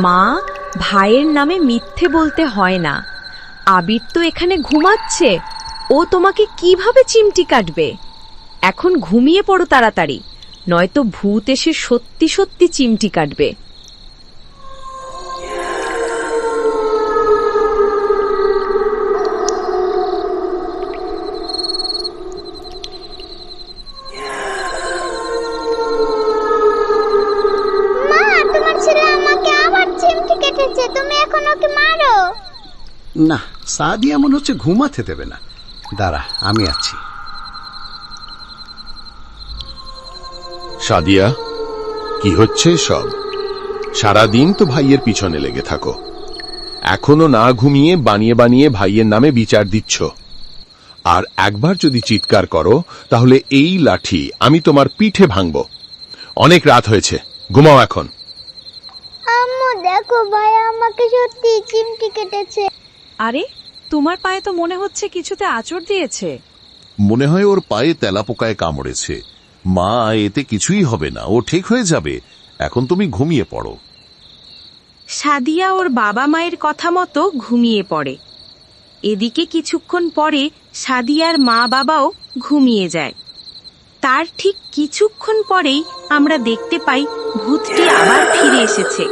মা, ভাইয়ের নামে মিথ্যে বলতে হয় না। আবির তো এখানে ঘুমাচ্ছে, ও তোমাকে কিভাবে চিমটি কাটবে? এখন ঘুমিয়ে পড়ো তাড়াতাড়ি, নয়তো ভূত এসে সত্যি সত্যি চিমটি কাটবে। তুমি এখন ওকে মারো না, সাদিয়া মনে হচ্ছে ঘুমাতে দেবে না। দাঁড়া, আমি আছি। সাদিয়া, কি হচ্ছে সব? সারাদিন তো ভাইয়ের পিছনে লেগে থাকো, এখনো না ঘুমিয়ে বানিয়ে বানিয়ে ভাইয়ের নামে বিচার দিচ্ছ। আর একবার যদি চিৎকার করো তাহলে এই লাঠি আমি তোমার পিঠে ভাঙব। অনেক রাত হয়েছে, ঘুমাও এখন। আম্মু দেখো, ভাই আমাকে সত্যি চিমটি কেটেছে। আরে, তোমার পায়ে তো মনে হচ্ছে কিছুতে আঁচড় দিয়েছে। মনে হয় ওর পায়ে তেলাপোকায় কামড়েছে। মা, এতে কিছুই হবে না, ও ঠিক হয়ে যাবে। এখন তুমি ঘুমিয়ে পড়ো। সাদিয়া ওর বাবা মায়ের কথা মতো ঘুমিয়ে পড়ে। এদিকে কিছুক্ষণ পরে সাদিয়ার মা বাবাও ঘুমিয়ে যায়। তার ঠিক কিছুক্ষণ পরেই আমরা দেখতে পাই ভূতটি আবার ফিরে এসেছে।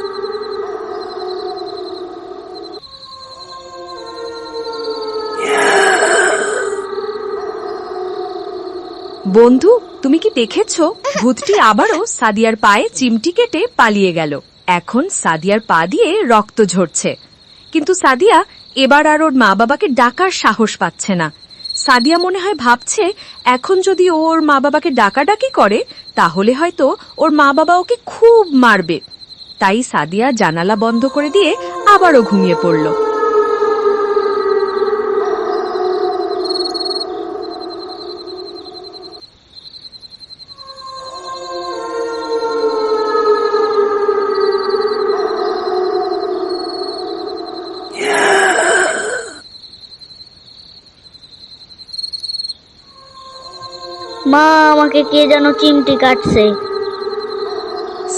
বন্ধু, তুমি কি দেখেছো? ভূতটি আবারও সাদিয়ার পায়ে চিমটি কেটে পালিয়ে গেল। এখন সাদিয়ার পা দিয়ে রক্ত ঝরছে, কিন্তু সাদিয়া এবার আর ওর মা বাবাকে ডাকার সাহস পাচ্ছে না। সাদিয়া মনে হয় ভাবছে, এখন যদি ওর মা বাবাকে ডাকাডাকি করে তাহলে হয়তো ওর মা বাবা ওকে খুব মারবে। তাই সাদিয়া জানালা বন্ধ করে দিয়ে আবারও ঘুমিয়ে পড়ল। মা, আমাকে কে যেন চিমটি কাটছে।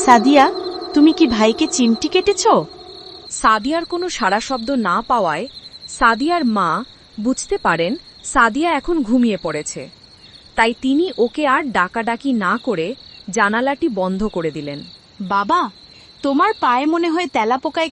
সাদিয়া, তুমি কি ভাইকে চিমটি কেটেছ? সাদিয়ার কোনো সাড়া শব্দ না পাওয়ায় সাদিয়ার মা বুঝতে পারেন সাদিয়া এখন ঘুমিয়ে পড়েছে। তাই তিনি ওকে আর ডাকাডাকি না করে জানালাটি বন্ধ করে দিলেন। বাবা, তোমার পায়ে মনে হয় তেলাপোকায়